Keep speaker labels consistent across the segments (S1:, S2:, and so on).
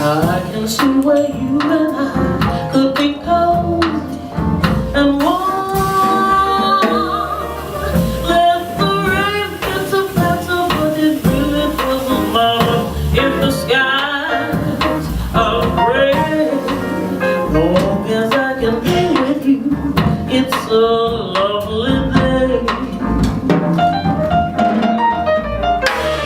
S1: I can see where you and I could be cold and warm. Let the rain get to better, but it really doesn't matter if the skies are gray. Long as I can be with you, it's a lovely day.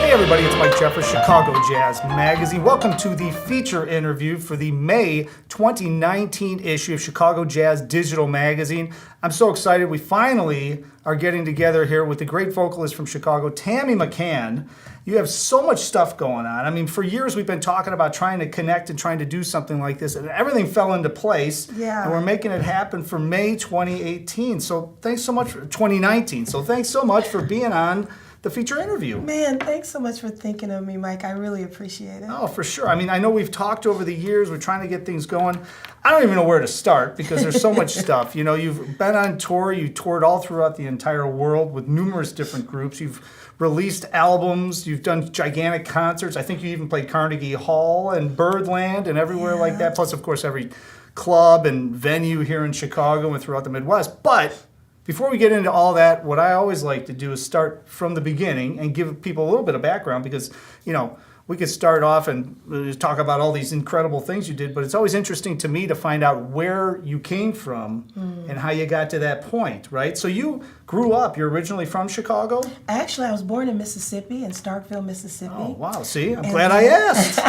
S2: Hey everybody, it's Mike Jeffers, Chicago Jazz Magazine. Welcome to the feature interview for the May 2019 issue of Chicago Jazz Digital Magazine. I'm so excited. We finally are getting together here with the great vocalist from Chicago, Tammy McCann. You have so much stuff going on. I mean, for years we've been talking about trying to connect and trying to do something like this, and everything fell into place.
S3: Yeah.
S2: And we're making it happen for May 2018. So thanks so much for 2019. So thanks so much for being on the feature interview.
S3: Man, thanks so much for thinking of me, Mike. I really appreciate it.
S2: Oh, for sure. I mean, I know we've talked over the years. We're trying to get things going. I don't even know where to start because there's so much stuff. You know, you've been on tour. You toured all throughout the entire world with numerous different groups. You've released albums. You've done gigantic concerts. I think you even played Carnegie Hall and Birdland and everywhere like that. Plus, of course, every club and venue here in Chicago and throughout the Midwest. But before we get into all that, what I always like to do is start from the beginning and give people a little bit of background because, you know, we could start off and talk about all these incredible things you did, but it's always interesting to me to find out where you came from and how you got to that point, right? So you grew up, you're originally from Chicago?
S3: Actually, I was born in Mississippi, in Starkville, Mississippi.
S2: Oh, wow. See, I'm glad I asked.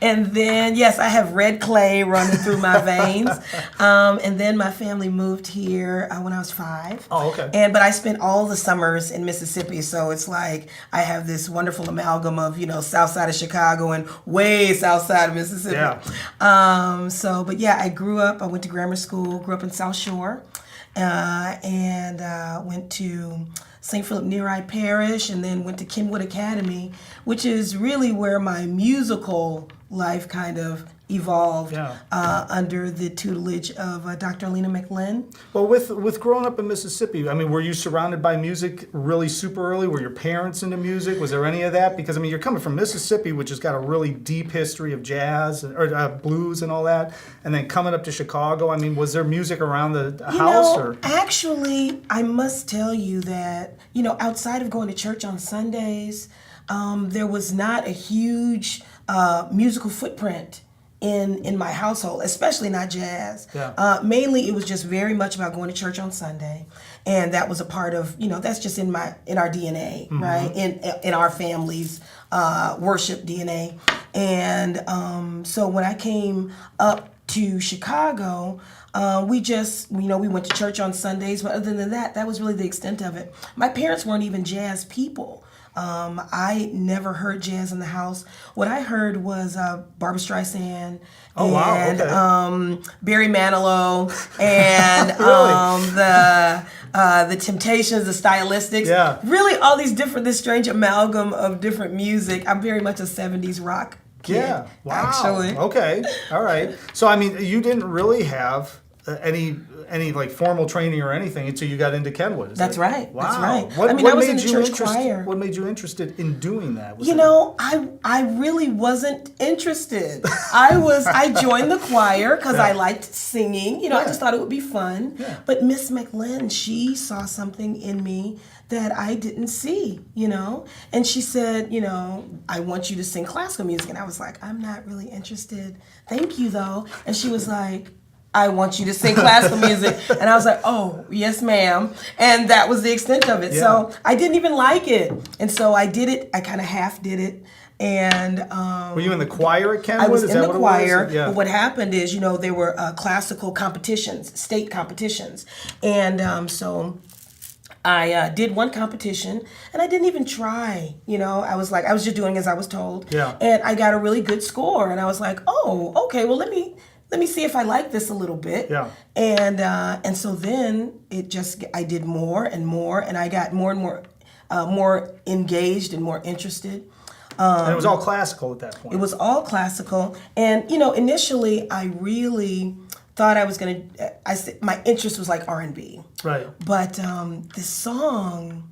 S3: And then, yes, I have red clay running through my veins. And then my family moved here when I was 5.
S2: Oh, okay.
S3: But I spent all the summers in Mississippi, so it's like I have this wonderful amalgam of, you know, south side of Chicago and way south side of Mississippi.
S2: Yeah.
S3: But yeah, I grew up, I went to grammar school, grew up in South Shore, and went to St. Philip Neri Parish, and then went to Kenwood Academy, which is really where my musical life kind of evolved under the tutelage of Dr. Alina McLean.
S2: Well, with growing up in Mississippi, I mean, were you surrounded by music really super early? Were your parents into music? Was there any of that? Because, I mean, you're coming from Mississippi, which has got a really deep history of jazz or blues and all that, and then coming up to Chicago, I mean, was there music around the house? Or
S3: Actually, I must tell you that, you know, outside of going to church on Sundays, there was not a huge musical footprint in my household, especially not jazz.
S2: Yeah.
S3: Mainly it was just very much about going to church on Sunday, and that was a part of, you know, that's just in our DNA, right? In our family's worship DNA. And so when I came up to Chicago, we just, you know, we went to church on Sundays, but other than that, that was really the extent of it. My parents weren't even jazz people. I never heard jazz in the house. What I heard was Barbra Streisand and Barry Manilow and the Temptations, the Stylistics.
S2: Yeah.
S3: Really all these different, this strange amalgam of different music. I'm very much a 70s rock kid.
S2: Yeah. Wow.
S3: Actually.
S2: Okay. All right. So, I mean, you didn't really have any like formal training or anything until you got into Kenwood.
S3: That's right.
S2: Wow.
S3: That's right.
S2: What,
S3: I mean,
S2: what
S3: I was
S2: made
S3: in the
S2: you
S3: church choir.
S2: What made you interested in doing that?
S3: You know, I really wasn't interested. I joined the choir because I liked singing. You know, I just thought it would be fun.
S2: Yeah.
S3: But Miss McLean, she saw something in me that I didn't see, you know? And she said, you know, I want you to sing classical music. And I was like, I'm not really interested. Thank you, though. And she was like, I want you to sing classical music. And I was like, oh, yes, ma'am. And that was the extent of it.
S2: Yeah.
S3: So I didn't even like it. And so I did it. I kind of half did it. And
S2: were you in the choir at Kenwood?
S3: I was
S2: Is
S3: in
S2: that
S3: the
S2: what it
S3: choir.
S2: was? Yeah.
S3: But what happened is, you know, there were classical competitions, state competitions. And so I did one competition, and I didn't even try. You know, I was just doing as I was told.
S2: Yeah.
S3: And I got a really good score, and I was like, oh, okay, well, let me see if I like this a little bit.
S2: Yeah.
S3: And so then I did more, and I got more and more engaged and more interested.
S2: And it was all classical at that point.
S3: It was all classical, and you know, initially I really thought I was gonna. My interest was like R&B.
S2: Right.
S3: But the song,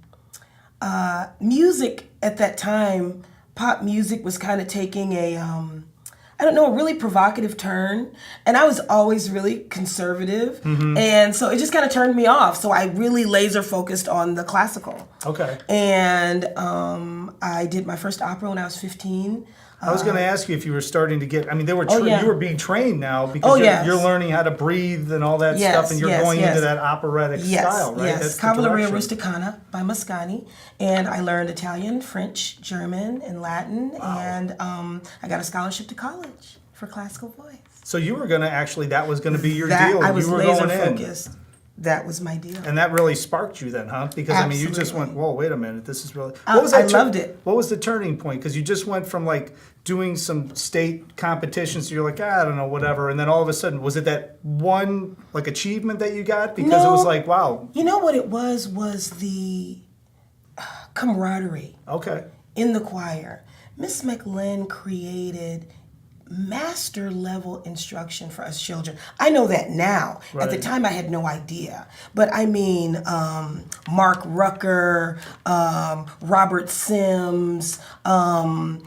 S3: music at that time, pop music was kind of taking I don't know, a really provocative turn. And I was always really conservative. And so it just kind of turned me off. So I really laser focused on the classical.
S2: Okay.
S3: And I did my first opera when I was 15.
S2: I was going to ask you if you were starting to get. I mean, you were being trained now because you're learning how to breathe and all that stuff, and you're going into that operatic style, right?
S3: Yes,
S2: That's
S3: Cavalleria Rusticana by Mascagni, and I learned Italian, French, German, and Latin, and I got a scholarship to college for classical voice.
S2: So you were going to that was going to be your deal.
S3: I was
S2: you were
S3: laser
S2: going
S3: focused. That was my deal.
S2: And that really sparked you then, huh? Because
S3: Absolutely.
S2: I mean, you just went, whoa, wait a minute, this is really.
S3: I loved it.
S2: What was the turning point? Because you just went from like doing some state competitions, you're like, I don't know, whatever, and then all of a sudden, was it that one like achievement that you got? Because it was like, wow.
S3: You know what it was the camaraderie.
S2: Okay.
S3: In the choir. Miss McLean created master level instruction for us children. I know that now.
S2: Right.
S3: At the time I had no idea. But I mean, Mark Rucker, Robert Sims, Susan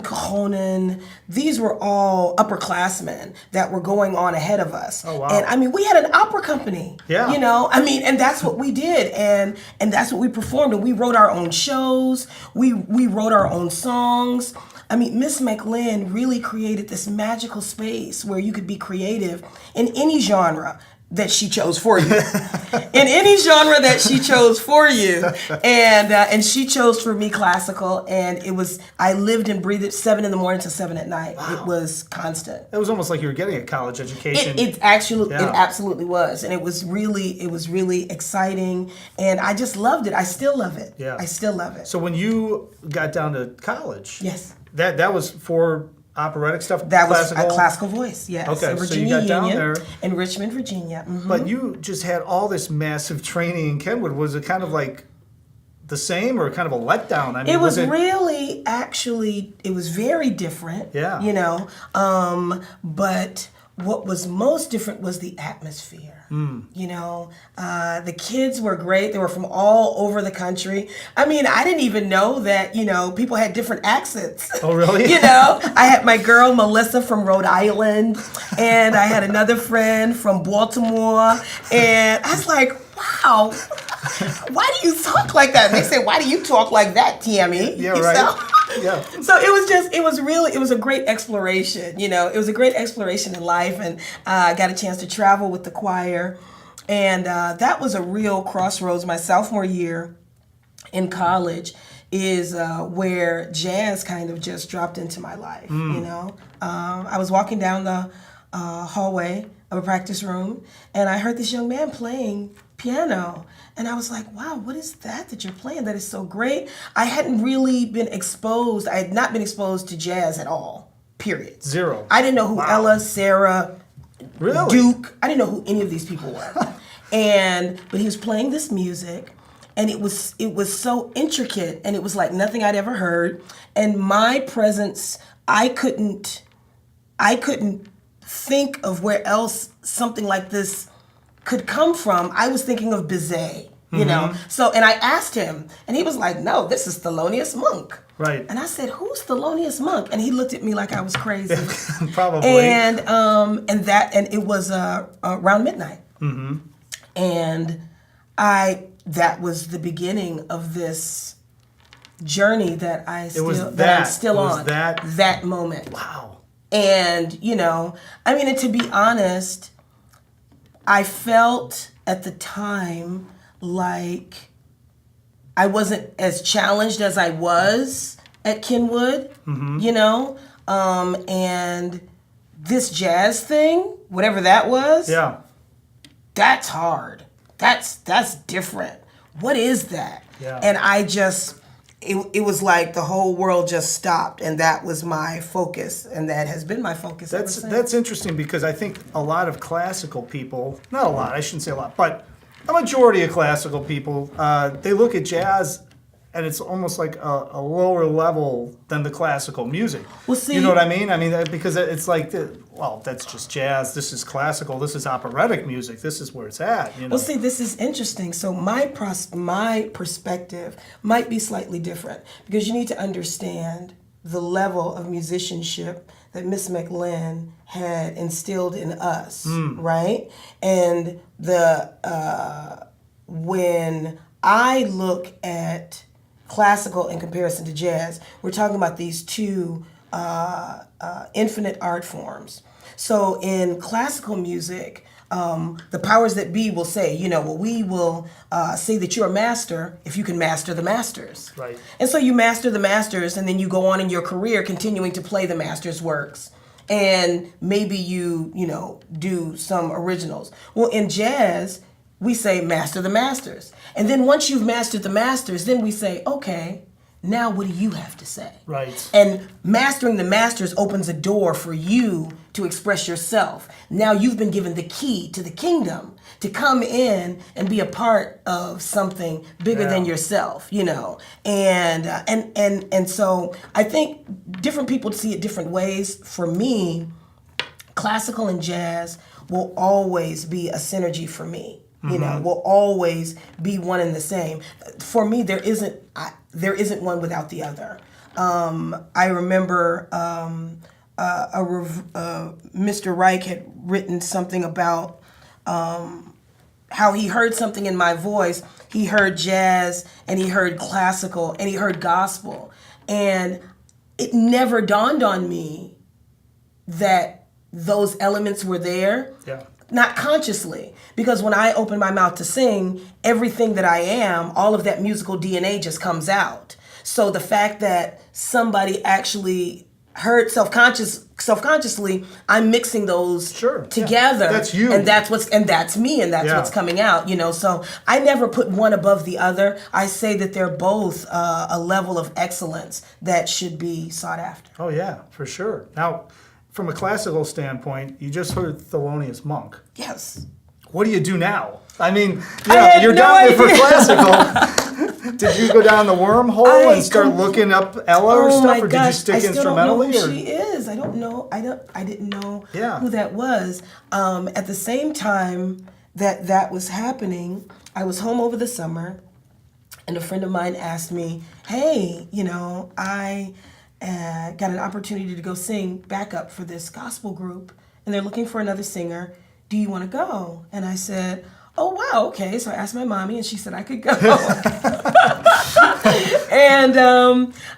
S3: Cahonen, these were all upperclassmen that were going on ahead of us.
S2: Oh, wow.
S3: And I mean, we had an opera company.
S2: Yeah.
S3: And that's what we did. And that's what we performed. And we wrote our own shows. We wrote our own songs. I mean, Miss McLean really created this magical space where you could be creative in any genre that she chose for you. In any genre that she chose for you. And she chose for me classical, and I lived and breathed it 7 a.m. to 7 p.m. Wow. It was constant.
S2: It was almost like you were getting a college education.
S3: It absolutely was. And it was really exciting, and I just loved it. I still love it.
S2: Yeah.
S3: I still love it.
S2: So when you got down to college,
S3: yes.
S2: That was for operatic stuff?
S3: That was a classical voice, yes.
S2: Okay,
S3: in
S2: so you got down there.
S3: In Richmond, Virginia. Mm-hmm.
S2: But you just had all this massive training in Kenwood. Was it kind of like the same or kind of a letdown? I mean,
S3: it was really, actually, it was very different.
S2: Yeah.
S3: But what was most different was the atmosphere. The kids were great. They were from all over the country. I mean, I didn't even know that, people had different accents.
S2: Oh, really?
S3: I had my girl Melissa from Rhode Island, and I had another friend from Baltimore, and I was like, wow, why do you talk like that? And they said, why do you talk like that, Tammy?
S2: Yeah, right. Yeah.
S3: So it was a great exploration, it was a great exploration in life, and I got a chance to travel with the choir, and that was a real crossroads. My sophomore year in college is where jazz kind of just dropped into my life, I was walking down the hallway of a practice room, and I heard this young man playing piano. And I was like, wow, what is that you're playing? That is so great. I hadn't really been exposed. I had not been exposed to jazz at all, period.
S2: Zero.
S3: I didn't know who Ella, Sarah,
S2: really?
S3: Duke, I didn't know who any of these people were. But he was playing this music, and it was so intricate, and it was like nothing I'd ever heard. And my presence, I couldn't think of where else something like this could come from. I was thinking of Bizet, So, and I asked him, and he was like, no, this is Thelonious Monk.
S2: Right.
S3: And I said, who's Thelonious Monk? And he looked at me like I was crazy.
S2: Probably.
S3: And it was around midnight. Mm-hmm. And that was the beginning of this journey that I'm still on. That moment.
S2: Wow.
S3: And, and to be honest, I felt at the time like I wasn't as challenged as I was at Kenwood, and this jazz thing, whatever that was, that's hard. That's different. What is that?
S2: Yeah.
S3: And I just, it was like the whole world just stopped, and that was my focus, and that has been my focus ever since.
S2: That's interesting, because I think a lot of classical people, not a lot, I shouldn't say a lot, but a majority of classical people, they look at jazz and it's almost like a lower level than the classical music.
S3: Well, see,
S2: you know what I mean? I mean, because it's like, that's just jazz. This is classical. This is operatic music. This is where it's at.
S3: Well, see, this is interesting. So my perspective might be slightly different, because you need to understand the level of musicianship that Miss McLean had instilled in us, right? And when I look at classical in comparison to jazz, we're talking about these two infinite art forms. So in classical music, the powers that be will say, we will say that you're a master if you can master the masters.
S2: Right.
S3: And so you master the masters, and then you go on in your career continuing to play the masters' works. And maybe you do some originals. Well, in jazz, we say master the masters. And then once you've mastered the masters, then we say, okay, now what do you have to say?
S2: Right.
S3: And mastering the masters opens a door for you to express yourself. Now you've been given the key to the kingdom to come in and be a part of something bigger than yourself, And so I think different people see it different ways. For me, classical and jazz will always be a synergy for me. Will always be one and the same. For me, there isn't one without the other. I remember Mr. Reich had written something about how he heard something in my voice. He heard jazz, and he heard classical, and he heard gospel. And it never dawned on me that those elements were there.
S2: Yeah.
S3: Not consciously, because when I open my mouth to sing, everything that I am, all of that musical DNA just comes out. So the fact that somebody actually heard self-consciously, I'm mixing those together.
S2: Yeah. That's you.
S3: And that's me, and that's what's coming out, So I never put one above the other. I say that they're both a level of excellence that should be sought after.
S2: Oh yeah, for sure. Now, from a classical standpoint, you just heard Thelonious Monk.
S3: Yes.
S2: What do you do now? I mean,
S3: no
S2: you're down there for
S3: idea.
S2: classical. Did you go down the wormhole and start looking up Ella or stuff, or did you stick instrumentally?
S3: I still don't know who she is. I don't know. I didn't know who that was. At the same time that was happening, I was home over the summer, and a friend of mine asked me, "Hey, I got an opportunity to go sing backup for this gospel group, and they're looking for another singer. Do you want to go?" And I said, "Oh, wow, okay." So I asked my mommy, and she said I could go. And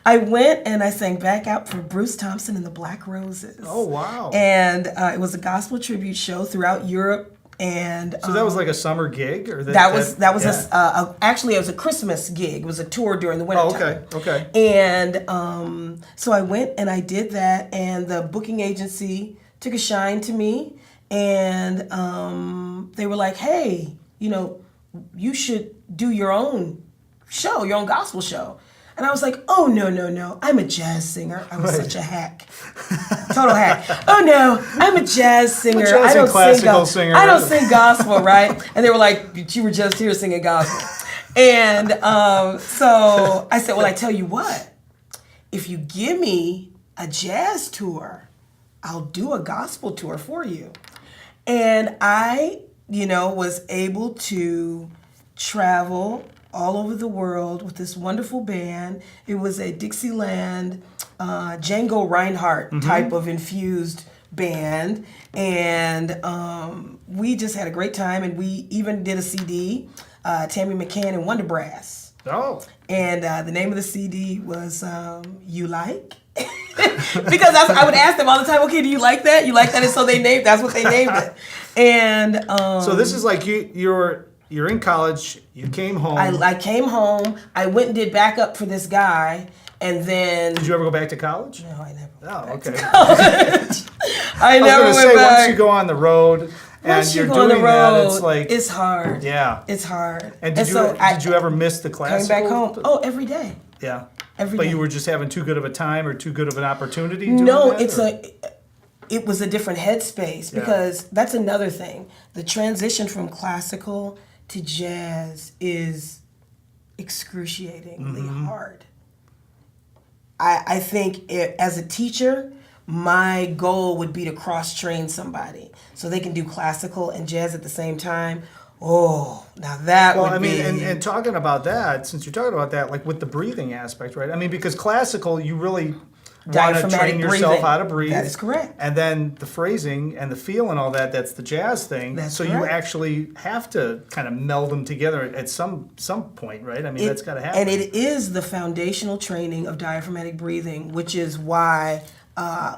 S3: I went, and I sang backup for Bruce Thompson and the Black Roses.
S2: Oh, wow.
S3: And it was a gospel tribute show throughout Europe. And
S2: so that was like a summer gig, or
S3: actually it was a Christmas gig. It was a tour during the winter.
S2: Oh, okay.
S3: And so I went and I did that, and the booking agency took a shine to me, and they were like, "Hey, you should do your own show, your own gospel show." And I was like, "Oh, no, I'm a jazz singer." I was such a hack. Total hack. "Oh, no, I'm a jazz singer.
S2: I don't sing
S3: I don't sing gospel, right?" And they were like, "But you were just here singing gospel." And so I said, "Well, I tell you what, if you give me a jazz tour, I'll do a gospel tour for you." And I, was able to travel all over the world with this wonderful band. It was a Dixieland, Django Reinhardt type of infused band. And we just had a great time, and we even did a CD, Tammy McCann and Wonder Brass.
S2: Oh.
S3: And the name of the CD was You Like? Because I would ask them all the time, "Okay, do you like that? You like that?" And so that's what they named it. And
S2: so this is like you're in college, you came home.
S3: I came home, I went and did backup for this guy, and then...
S2: Did you ever go back to college?
S3: No, I never went
S2: back
S3: to
S2: okay.
S3: college. I
S2: was
S3: never
S2: going to
S3: went
S2: say,
S3: back.
S2: once you go on the road and you're doing that, it's like...
S3: It's hard.
S2: Yeah.
S3: It's hard.
S2: And did you ever miss the classical?
S3: Came back home. Oh, every day.
S2: Yeah.
S3: Every
S2: but
S3: day.
S2: You were just having too good of a time or too good of an opportunity doing
S3: No,
S2: that?
S3: it was a different headspace, because that's another thing. The transition from classical to jazz is excruciatingly hard. I think as a teacher, my goal would be to cross-train somebody so they can do classical and jazz at the same time. Oh, now that would be...
S2: Well, I mean, and talking about that, since you're talking about that, like with the breathing aspect, right? I mean, because classical, you really... want to train yourself how to breathe.
S3: That is correct.
S2: And then the phrasing and the feel and all that, that's the jazz thing.
S3: That's
S2: so
S3: correct.
S2: you actually have to kind of meld them together at some point, right? I mean, that's got to happen.
S3: And it is the foundational training of diaphragmatic breathing, which is why,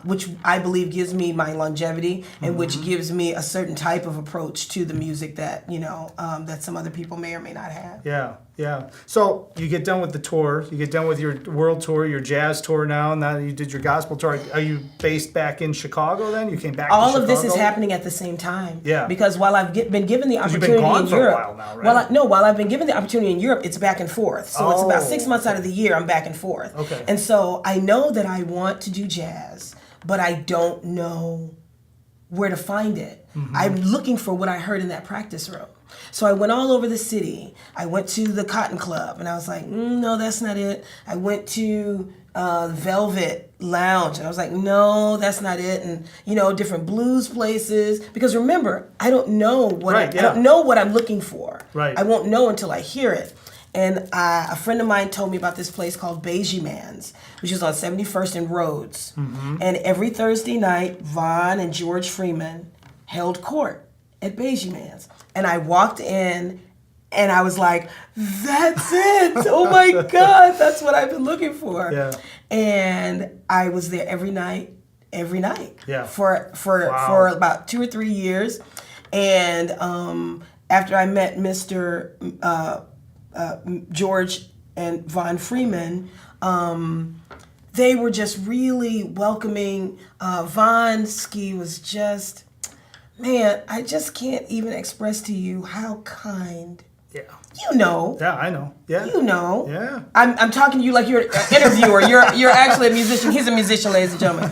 S3: which I believe gives me my longevity and which gives me a certain type of approach to the music that, that some other people may or may not have.
S2: Yeah. So you get done with the tour, you get done with your world tour, your jazz tour now you did your gospel tour. Are you based back in Chicago then? You came back to Chicago?
S3: All of this is happening at the same time.
S2: Yeah.
S3: Because while I've been given the opportunity
S2: you've been gone
S3: in
S2: for
S3: Europe.
S2: a while now, right?
S3: While I've been given the opportunity in Europe, it's back and forth. So it's about 6 months out of the year, I'm back and forth.
S2: Okay.
S3: And so I know that I want to do jazz, but I don't know where to find it. I'm looking for what I heard in that practice room. So I went all over the city. I went to the Cotton Club, and I was like, no, that's not it. I went to Velvet Lounge, and I was like, no, that's not it. And different blues places. Because remember, I don't know what I don't know what I'm looking for.
S2: Right.
S3: I won't know until I hear it. And a friend of mine told me about this place called Beige Man's, which is on 71st and Rhodes. And every Thursday night, Vaughn and George Freeman held court at Beige Man's. And I walked in and I was like, that's it. Oh my God, that's what I've been looking for.
S2: Yeah.
S3: And I was there every night.
S2: Yeah.
S3: For about 2 or 3 years. And after I met Mr. George and Vaughn Freeman, they were just really welcoming. Vaughn Ski was just, man, I just can't even express to you how kind.
S2: Yeah.
S3: Yeah,
S2: I know. Yeah. Yeah.
S3: I'm talking to you like you're an interviewer. You're actually a musician. He's a musician, ladies and gentlemen.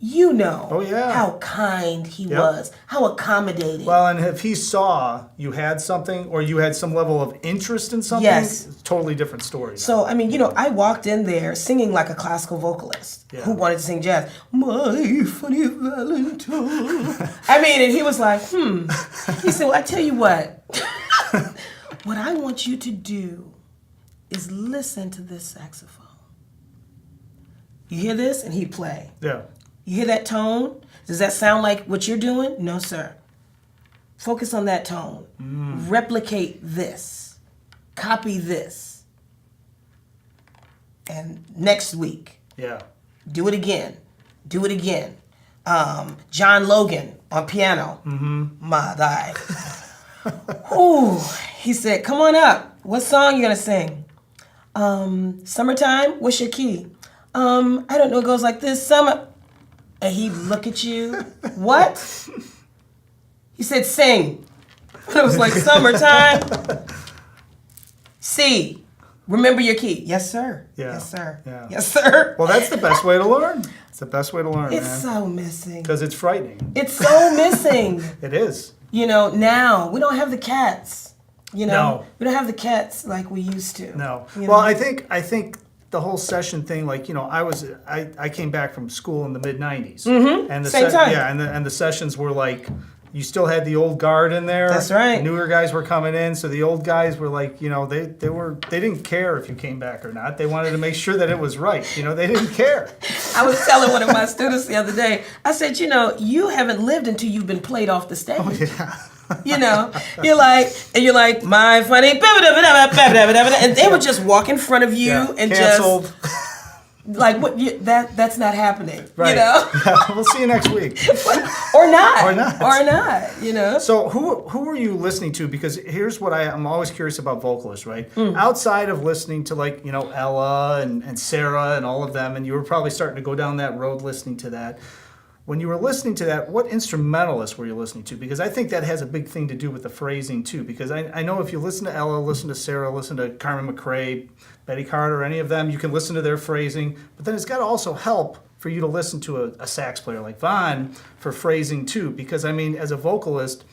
S2: Oh, yeah.
S3: How kind he was, how accommodating.
S2: Well, and if he saw you had something or you had some level of interest in something,
S3: Yes.
S2: totally different story.
S3: So, I walked in there singing like a classical vocalist who wanted to sing jazz. My funny Valentine. And he was like, He said, well, I tell you what. What I want you to do is listen to this saxophone. You hear this? And he'd play.
S2: Yeah.
S3: You hear that tone? Does that sound like what you're doing? No, sir. Focus on that tone. Replicate this. Copy this. And next week, do it again. Do it again. John Logan on piano. My thigh. Ooh, he said, come on up. What song you gonna sing? Summertime? What's your key? I don't know, it goes like this. Summer. And he'd look at you. What? He said, sing. And it was like, summertime. C. Remember your key. Yes, sir.
S2: Yeah.
S3: Yes, sir.
S2: Yeah.
S3: Yes, sir.
S2: Well, that's the best way to learn. It's the best way to learn,
S3: It's
S2: man.
S3: so missing.
S2: Because it's frightening.
S3: It's so missing.
S2: It is.
S3: Now we don't have the cats.
S2: No.
S3: We don't have the cats like we used to.
S2: No.
S3: You
S2: Well,
S3: know?
S2: I think the whole session thing, like, I came back from school in the mid '90s, and the
S3: Same time.
S2: Yeah, and the sessions were like, you still had the old guard in there.
S3: That's right.
S2: The newer guys were coming in, so the old guys were like, they didn't care if you came back or not. They wanted to make sure that it was right. They didn't care.
S3: I was telling one of my students the other day, I said, you haven't lived until you've been played off the stage.
S2: Oh, yeah.
S3: You're like, my funny, and they would just walk in front of you and
S2: Canceled.
S3: just like what that's not happening.
S2: Right. We'll see you next week.
S3: or not.
S2: Or not.
S3: So
S2: So who are you listening to? Because here's what I'm always curious about vocalists, right? Outside of listening to Ella and Sarah and all of them, and you were probably starting to go down that road listening to that. When you were listening to that, what instrumentalists were you listening to? Because I think that has a big thing to do with the phrasing too. Because I know if you listen to Ella, listen to Sarah, listen to Carmen McRae, Betty Carter, any of them, you can listen to their phrasing. But then it's got to also help for you to listen to a sax player like Vaughn for phrasing too. Because as a vocalist,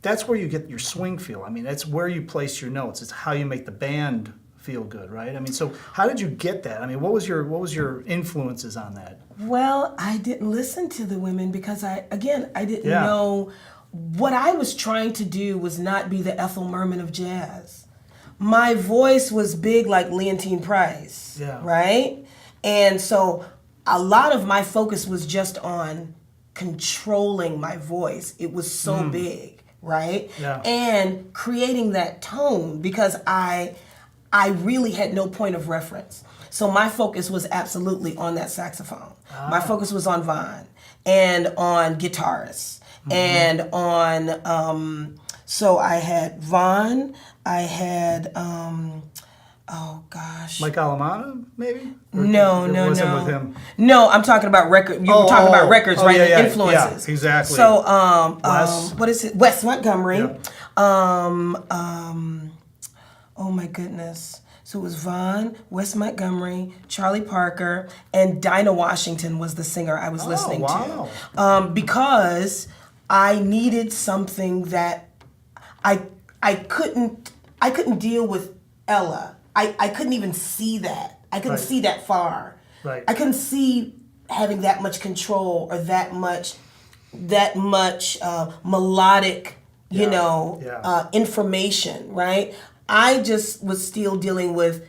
S2: that's where you get your swing feel. That's where you place your notes. It's how you make the band feel good, right? So how did you get that? What was your influences on that?
S3: Well, I didn't listen to the women because I didn't know what I was trying to do was not be the Ethel Merman of jazz. My voice was big like Leontine Price, right? And so a lot of my focus was just on controlling my voice. It was so big, right?
S2: Yeah.
S3: And creating that tone, because I really had no point of reference. So my focus was absolutely on that saxophone. My focus was on Vaughn and on guitarists and on, so I had Vaughn, I had, oh gosh.
S2: Mike Alamana, maybe? Or
S3: No.
S2: wasn't with him.
S3: No, I'm talking about record. You were talking about records, right?
S2: Yeah,
S3: Influences.
S2: Yeah, exactly.
S3: So,
S2: Wes.
S3: what is it? Wes Montgomery.
S2: Yeah.
S3: Oh my goodness. So it was Vaughn, Wes Montgomery, Charlie Parker, and Dinah Washington was the singer I was listening
S2: wow.
S3: to. Because I needed something that I couldn't deal with Ella. I couldn't even see that. I couldn't
S2: Right.
S3: see that far.
S2: Right.
S3: I couldn't see having that much control or that much melodic,
S2: Yeah.
S3: information, right? I just was still dealing with,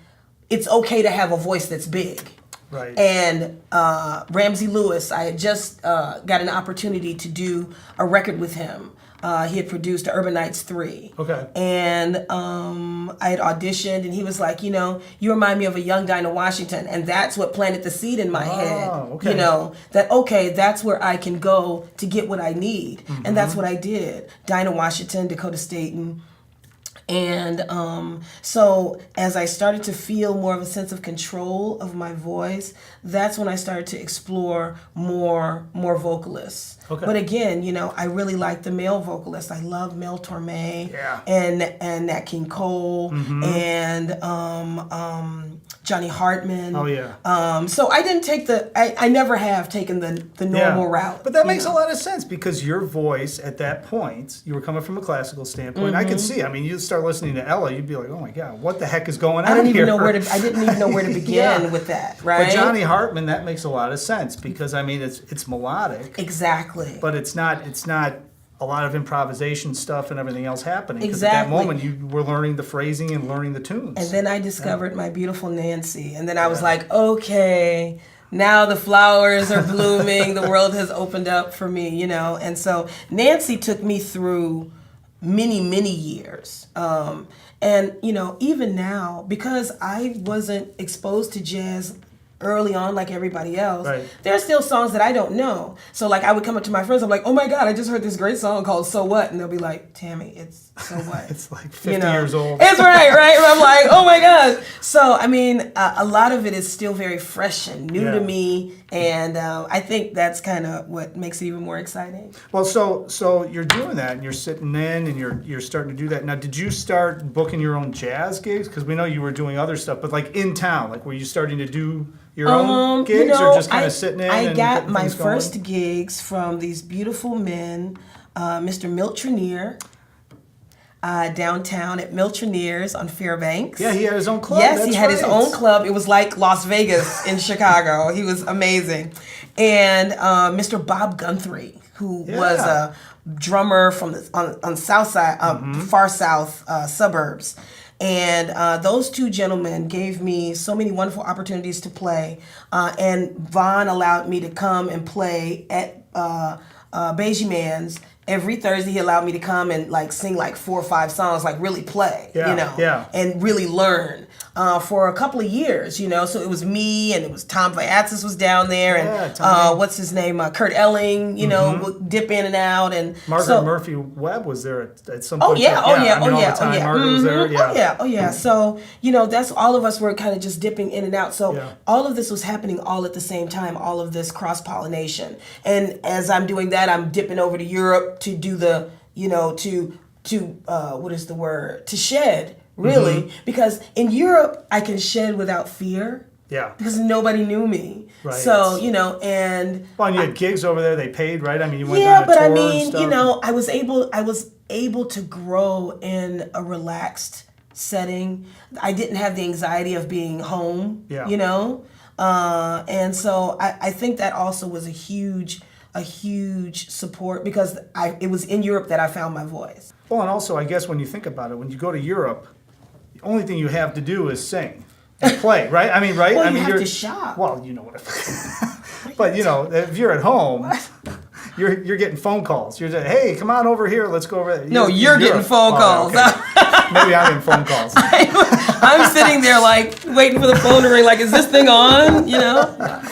S3: it's okay to have a voice that's big.
S2: Right.
S3: And Ramsey Lewis, I had just got an opportunity to do a record with him. He had produced Urban Nights 3.
S2: Okay.
S3: And I had auditioned, and he was like, you remind me of a young Dinah Washington. And that's what planted the seed in my head.
S2: Okay.
S3: That's where I can go to get what I need. And that's what I did. Dinah Washington, Dakota Staten. And so as I started to feel more of a sense of control of my voice, that's when I started to explore more vocalists.
S2: Okay.
S3: But again, I really like the male vocalists. I love Mel Torme
S2: Yeah.
S3: and Nat King Cole and Johnny Hartman.
S2: Oh, yeah.
S3: So I didn't take I never have taken the normal route.
S2: But that makes a lot of sense, because your voice at that point, you were coming from a classical standpoint. I could see. I mean, you start listening to Ella, you'd be like, "Oh my God, what the heck is going on
S3: I didn't
S2: here?"
S3: even know I didn't even know where to begin
S2: Yeah.
S3: with that, right?
S2: But Johnny Hartman, that makes a lot of sense, because I mean, it's melodic,
S3: Exactly.
S2: but it's not a lot of improvisation stuff and everything else happening. 'Cause at that
S3: Exactly.
S2: moment, you were learning the phrasing and learning the tunes.
S3: And then I discovered my beautiful Nancy. And then I was like, okay, now the flowers are blooming. The world has opened up for me, And so Nancy took me through many, many years. And, even now, because I wasn't exposed to jazz early on like everybody else,
S2: Right.
S3: there are still songs that I don't know. So like I would come up to my friends, I'm like, oh my God, I just heard this great song called So What? And they'll be like, Tammy, it's So What?
S2: It's like 50 years old.
S3: It's right? And I'm like, oh my God. So, I mean, a lot of it is still very fresh and new to me. And I think that's kind of what makes it even more exciting.
S2: Well, so you're doing that, and you're sitting in, and you're starting to do that. Now, did you start booking your own jazz gigs? Because we know you were doing other stuff, but like in town, like were you starting to do your own gigs, or just kind of sitting in?
S3: I got
S2: getting
S3: my
S2: things going?
S3: first gigs from these beautiful men, Mr. Milt Trenier, downtown at Milt Trenier's on Fairbanks.
S2: Yeah, he had his own club.
S3: Yes,
S2: That's
S3: he had his
S2: right.
S3: own club. It was like Las Vegas in Chicago. He was amazing. And Mr. Bob Guthrie, who was a drummer from on South Side, far south suburbs. And those two gentlemen gave me so many wonderful opportunities to play. And Vaughn allowed me to come and play at Beige Man's. Every Thursday he allowed me to come and like sing like 4 or 5 songs, like really play, and really learn for a couple of years, So it was me, and it was Tom Viatsis was down there, and what's his name, Kurt Elling, would dip in and out, and
S2: Margaret Murphy Webb was there at some point.
S3: All the time.
S2: Margaret was there.
S3: Oh yeah. So that's all of us were kind of just dipping in and out. So all of this was happening all at the same time. All of this cross pollination, and as I'm doing that, I'm dipping over to Europe to do the what is the word, to shed, really, because in Europe I can shed without fear.
S2: Yeah.
S3: Because nobody knew me.
S2: Right.
S3: So, and
S2: well, and you had gigs over there, they paid, right? I mean, you went
S3: yeah,
S2: on a
S3: but
S2: tour
S3: I
S2: and
S3: mean,
S2: stuff.
S3: I was able to grow in a relaxed setting. I didn't have the anxiety of being home.
S2: Yeah.
S3: And so I think that also was a huge support, because it was in Europe that I found my voice.
S2: Well, and also, I guess when you think about it, when you go to Europe, the only thing you have to do is sing. and play, right? I mean, right?
S3: Well,
S2: I mean,
S3: you have
S2: you're
S3: to shop.
S2: Well, you know what but you know, if you're at home, you're getting phone calls. You're just, hey, come on over here. Let's go over there.
S3: No, you're getting phone calls.
S2: Okay. Maybe I'm getting phone calls.
S3: I'm sitting there like waiting for the phone to ring. Like, is this thing on? You know.